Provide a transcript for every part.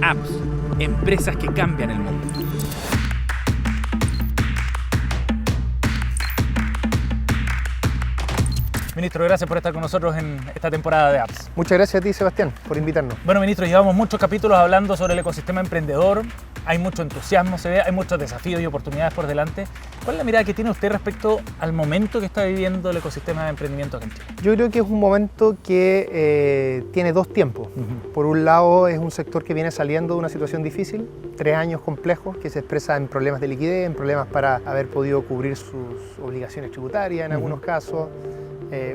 Apps, empresas que cambian el mundo. Ministro, gracias por estar con nosotros en esta temporada de Apps. Muchas gracias a ti, Sebastián, por invitarnos. Bueno, ministro, llevamos muchos capítulos hablando sobre el ecosistema emprendedor. Hay mucho entusiasmo, se ve, hay muchos desafíos y oportunidades por delante. ¿Cuál es la mirada que tiene usted respecto al momento que está viviendo el ecosistema de emprendimiento aquí en Chile? Yo creo que es un momento que tiene dos tiempos. Por un lado, es un sector que viene saliendo de una situación difícil, 3 años complejos, que se expresa en problemas de liquidez, en problemas para haber podido cubrir sus obligaciones tributarias en algunos casos.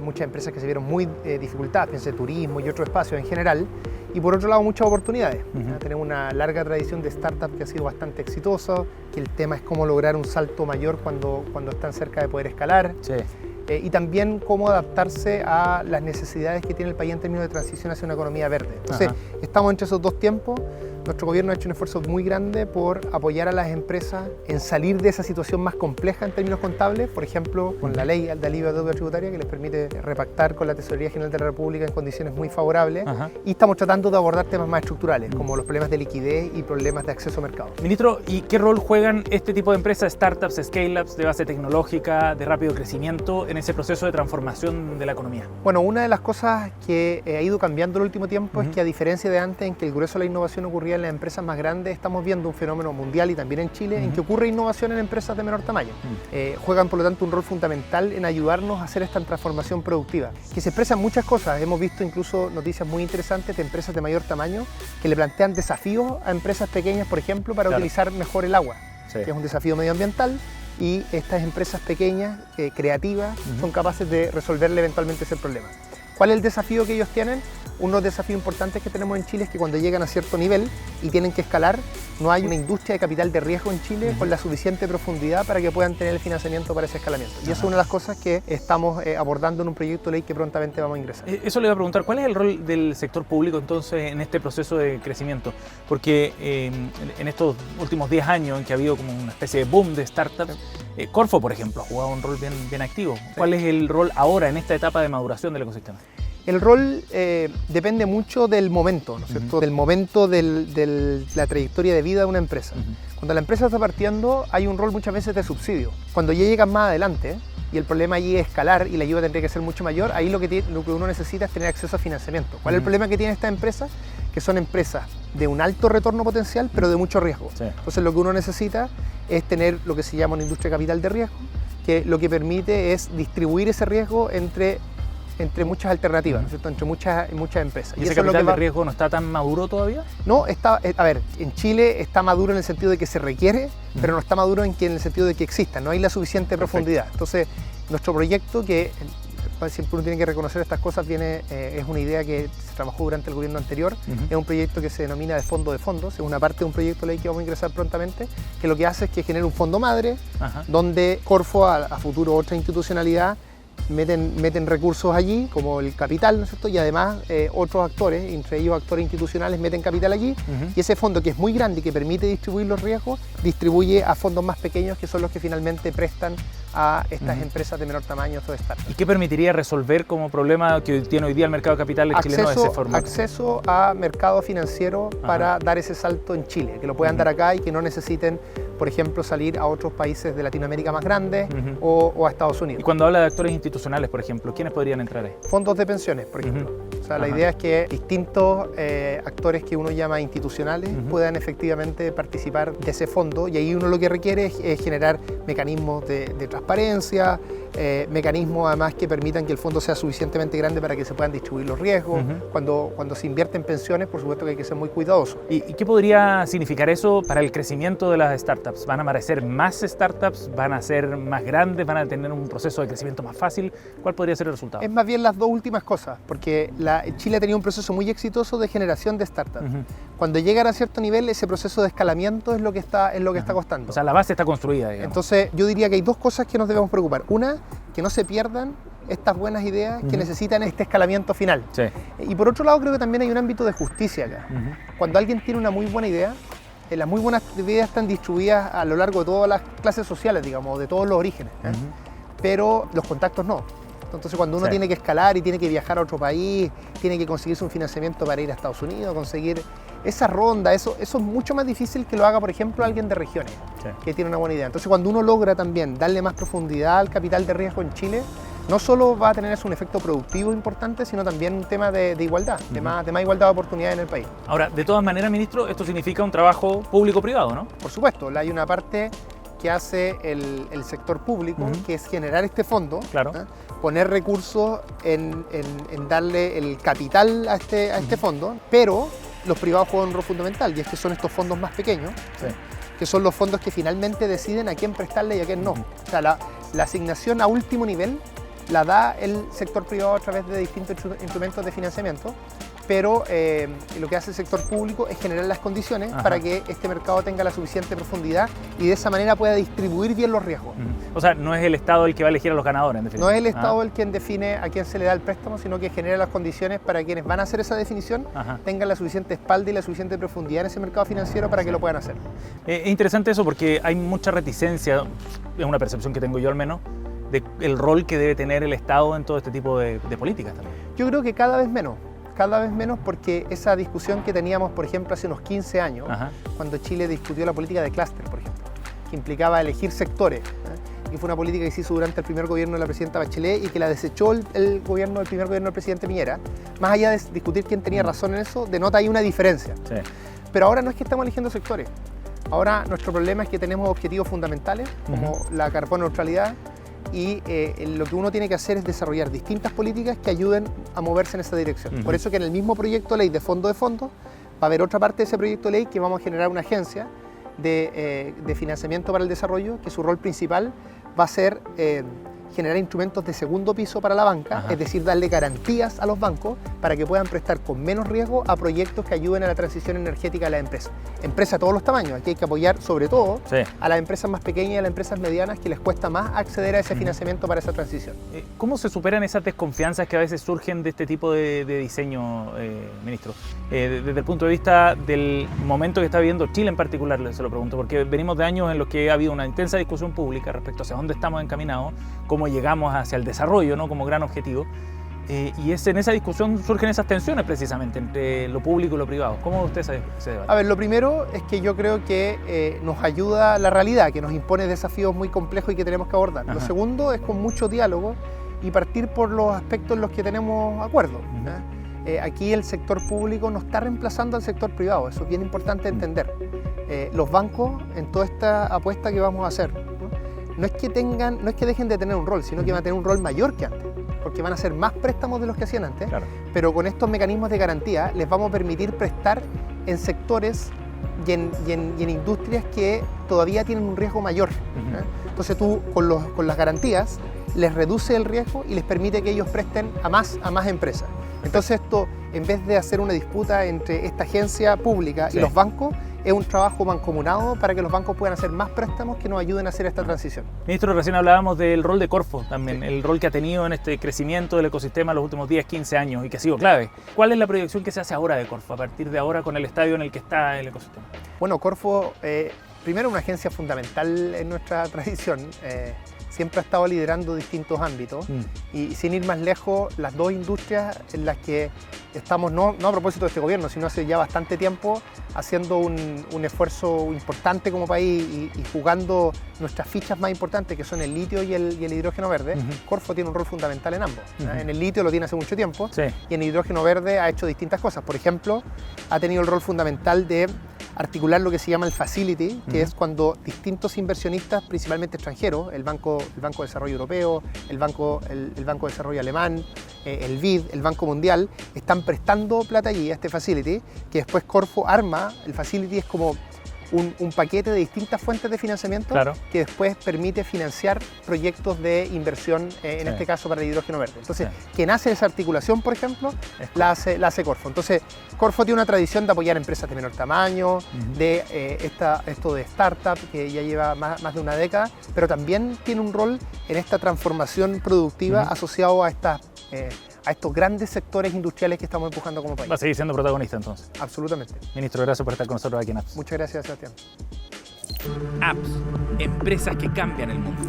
Muchas empresas que se vieron muy dificultadas, piense turismo y otros espacios en general, y por otro lado muchas oportunidades. Tenemos una larga tradición de startup que ha sido bastante exitosa, que el tema es cómo lograr un salto mayor cuando están cerca de poder escalar. Sí. Y también cómo adaptarse a las necesidades que tiene el país en términos de transición hacia una economía verde. Entonces, estamos entre esos dos tiempos. Nuestro gobierno ha hecho un esfuerzo muy grande por apoyar a las empresas en salir de esa situación más compleja en términos contables, por ejemplo, con la ley de alivio de deuda tributaria que les permite repactar con la Tesorería General de la República en condiciones muy favorables. Y estamos tratando de abordar temas más estructurales, como los problemas de liquidez y problemas de acceso a mercado. Ministro, ¿y qué rol juegan este tipo de empresas, startups, scale-ups de base tecnológica, de rápido crecimiento, en ese proceso de transformación de la economía? Bueno, una de las cosas que ha ido cambiando el último tiempo es que, a diferencia de antes, en que el grueso de la innovación ocurría en las empresas más grandes, estamos viendo un fenómeno mundial y también en Chile, en que ocurre innovación en empresas de menor tamaño. Juegan, por lo tanto, un rol fundamental en ayudarnos a hacer esta transformación productiva, que se expresa en muchas cosas. Hemos visto incluso noticias muy interesantes de empresas de mayor tamaño que le plantean desafíos a empresas pequeñas, por ejemplo, para utilizar mejor el agua, que es un desafío medioambiental. Y estas empresas pequeñas, creativas, son capaces de resolverle eventualmente ese problema. ¿Cuál es el desafío que ellos tienen? Uno de los desafíos importantes que tenemos en Chile es que cuando llegan a cierto nivel y tienen que escalar, no hay una industria de capital de riesgo en Chile con la suficiente profundidad para que puedan tener el financiamiento para ese escalamiento. Y eso es una de las cosas que estamos abordando en un proyecto de ley que prontamente vamos a ingresar. Eso le iba a preguntar, ¿cuál es el rol del sector público entonces en este proceso de crecimiento? Porque en estos últimos 10 años en que ha habido como una especie de boom de startups, Corfo, por ejemplo, ha jugado un rol bien activo. ¿Cuál es el rol ahora en esta etapa de maduración del ecosistema? El rol depende mucho del momento, ¿no es cierto? Del momento de la trayectoria de vida de una empresa. Cuando la empresa está partiendo, hay un rol muchas veces de subsidio. Cuando ya llegan más adelante y el problema allí es escalar y la ayuda tendría que ser mucho mayor, ahí lo que uno necesita es tener acceso a financiamiento. ¿Cuál es el problema que tiene esta empresa? Que son empresas de un alto retorno potencial, pero de mucho riesgo. Entonces lo que uno necesita es tener lo que se llama una industria de capital de riesgo, que lo que permite es distribuir ese riesgo entre muchas alternativas, ¿no es cierto? Entre muchas empresas. ¿Y ese capital de riesgo no está tan maduro todavía? No, en Chile está maduro en el sentido de que se requiere, pero no está maduro en el sentido de que exista, no hay la suficiente profundidad. Entonces, nuestro proyecto, que siempre uno tiene que reconocer estas cosas, es una idea que se trabajó durante el gobierno anterior, es un proyecto que se denomina de fondo de fondos, es una parte de un proyecto de ley que vamos a ingresar prontamente, que lo que hace es que genera un fondo madre, donde Corfo, a futuro otra institucionalidad, meten recursos allí, como el capital, ¿no es cierto? Y además otros actores, entre ellos actores institucionales, meten capital allí, y ese fondo, que es muy grande y que permite distribuir los riesgos, distribuye a fondos más pequeños, que son los que finalmente prestan a estas empresas de menor tamaño, o startups. ¿Y qué permitiría resolver como problema que tiene hoy día el mercado de capitales chileno de ese formato? Acceso a mercado financiero para dar ese salto en Chile, que lo puedan dar acá y que no necesiten, por ejemplo, salir a otros países de Latinoamérica más grandes o a Estados Unidos. Y cuando habla de actores institucionales, por ejemplo, ¿quiénes podrían entrar ahí? Fondos de pensiones, por ejemplo. O sea, la idea es que distintos actores que uno llama institucionales puedan efectivamente participar de ese fondo, y ahí uno lo que requiere es generar mecanismos de transparencia, mecanismos además que permitan que el fondo sea suficientemente grande para que se puedan distribuir los riesgos. Cuando se invierte en pensiones, por supuesto que hay que ser muy cuidadoso. ¿Y qué podría significar eso para el crecimiento de las startups? ¿Van a aparecer más startups? ¿Van a ser más grandes? ¿Van a tener un proceso de crecimiento más fácil? ¿Cuál podría ser el resultado? Es más bien las dos últimas cosas, porque Chile ha tenido un proceso muy exitoso de generación de startups. Cuando llegan a cierto nivel, ese proceso de escalamiento es lo que está costando. O sea, la base está construida, digamos. Entonces, yo diría que hay dos cosas que nos debemos preocupar. Una, que no se pierdan estas buenas ideas que necesitan este escalamiento final. Y por otro lado, creo que también hay un ámbito de justicia acá. Cuando alguien tiene una muy buena idea, las muy buenas ideas están distribuidas a lo largo de todas las clases sociales, digamos, de todos los orígenes, pero los contactos no. ¿cierto? Entonces cuando uno tiene que escalar y tiene que viajar a otro país, tiene que conseguirse un financiamiento para ir a Estados Unidos, conseguir esa ronda, eso es mucho más difícil que lo haga, por ejemplo, alguien de regiones, que tiene una buena idea. Entonces cuando uno logra también darle más profundidad al capital de riesgo en Chile, no solo va a tener eso un efecto productivo importante, sino también un tema de igualdad, de más igualdad de oportunidades en el país. Ahora, de todas maneras, ministro, esto significa un trabajo público-privado, ¿no? Por supuesto, hay una parte que hace el sector público, que es generar este fondo, poner recursos en darle el capital a este fondo, pero los privados juegan un rol fundamental, y es que son estos fondos más pequeños, que son los fondos que finalmente deciden a quién prestarle y a quién no. O sea, la asignación a último nivel la da el sector privado a través de distintos instrumentos de financiamiento, pero lo que hace el sector público es generar las condiciones para que este mercado tenga la suficiente profundidad y de esa manera pueda distribuir bien los riesgos. O sea, no es el Estado el que va a elegir a los ganadores, en definitiva. No es el Estado el quien define a quién se le da el préstamo, sino que genera las condiciones para quienes van a hacer esa definición tengan la suficiente espalda y la suficiente profundidad en ese mercado financiero para que lo puedan hacer. Es interesante eso porque hay mucha reticencia, es una percepción que tengo yo al menos, del rol que debe tener el Estado en todo este tipo de políticas también. Yo creo que cada vez menos porque esa discusión que teníamos, por ejemplo, hace unos 15 años, cuando Chile discutió la política de clúster, por ejemplo, que implicaba elegir sectores, y fue una política que se hizo durante el primer gobierno de la presidenta Bachelet y que la desechó el primer gobierno del presidente Piñera. Más allá de discutir quién tenía razón en eso, denota ahí una diferencia. Pero ahora no es que estamos eligiendo sectores, ahora nuestro problema es que tenemos objetivos fundamentales, como la carbono neutralidad, y lo que uno tiene que hacer es desarrollar distintas políticas que ayuden a moverse en esa dirección. Por eso que en el mismo proyecto de ley de fondos va a haber otra parte de ese proyecto de ley que vamos a generar una agencia de financiamiento para el desarrollo, que su rol principal va a ser generar instrumentos de segundo piso para la banca, es decir, darle garantías a los bancos para que puedan prestar con menos riesgo a proyectos que ayuden a la transición energética de las empresas. Empresas de todos los tamaños, aquí hay que apoyar sobre todo a las empresas más pequeñas y a las empresas medianas que les cuesta más acceder a ese financiamiento para esa transición. ¿Cómo se superan esas desconfianzas que a veces surgen de este tipo de diseño, ministro? Desde el punto de vista del momento que está viviendo Chile en particular, se lo pregunto, porque venimos de años en los que ha habido una intensa discusión pública respecto a hacia dónde estamos encaminados, cómo llegamos hacia el desarrollo, ¿no?, como gran objetivo, y en esa discusión surgen esas tensiones precisamente entre lo público y lo privado. ¿Cómo usted se debate? A ver, lo primero es que yo creo que nos ayuda la realidad, que nos impone desafíos muy complejos y que tenemos que abordar. Lo segundo es con mucho diálogo y partir por los aspectos en los que tenemos acuerdo. Aquí el sector público no está reemplazando al sector privado, eso es bien importante entender. Los bancos, en toda esta apuesta que vamos a hacer, no es que dejen de tener un rol, sino que van a tener un rol mayor que antes, porque van a hacer más préstamos de los que hacían antes, pero con estos mecanismos de garantía les vamos a permitir prestar en sectores y en industrias que todavía tienen un riesgo mayor. Entonces tú con las garantías les reduce el riesgo y les permite que ellos presten a más empresas. Entonces esto, en vez de hacer una disputa entre esta agencia pública y los bancos, es un trabajo mancomunado para que los bancos puedan hacer más préstamos que nos ayuden a hacer esta transición. Ministro, recién hablábamos del rol de Corfo también, el rol que ha tenido en este crecimiento del ecosistema en los últimos 10, 15 años y que ha sido clave. ¿Cuál es la proyección que se hace ahora de Corfo, a partir de ahora con el estadio en el que está el ecosistema? Bueno, Corfo, primero una agencia fundamental en nuestra tradición. Siempre ha estado liderando distintos ámbitos y sin ir más lejos, las dos industrias en las que estamos, no a propósito de este gobierno, sino hace ya bastante tiempo, haciendo un esfuerzo importante como país y jugando nuestras fichas más importantes, que son el litio y el hidrógeno verde. Corfo tiene un rol fundamental en ambos. En el litio lo tiene hace mucho tiempo y en el hidrógeno verde ha hecho distintas cosas. Por ejemplo, ha tenido el rol fundamental de articular lo que se llama el facility, que es cuando distintos inversionistas, principalmente extranjeros, el Banco de Desarrollo Europeo, el Banco de Desarrollo Alemán, el BID, el Banco Mundial, están prestando plata allí a este facility, que después Corfo arma. El facility es como un paquete de distintas fuentes de financiamiento que después permite financiar proyectos de inversión, en este caso para el hidrógeno verde. Entonces, quien hace esa articulación, por ejemplo, la hace Corfo. Entonces, Corfo tiene una tradición de apoyar empresas de menor tamaño, de esto de startup, que ya lleva más de una década, pero también tiene un rol en esta transformación productiva asociado a estos grandes sectores industriales que estamos empujando como país. Va a seguir siendo protagonista entonces. Absolutamente. Ministro, gracias por estar con nosotros aquí en Apps. Muchas gracias, Sebastián. Apps, empresas que cambian el mundo.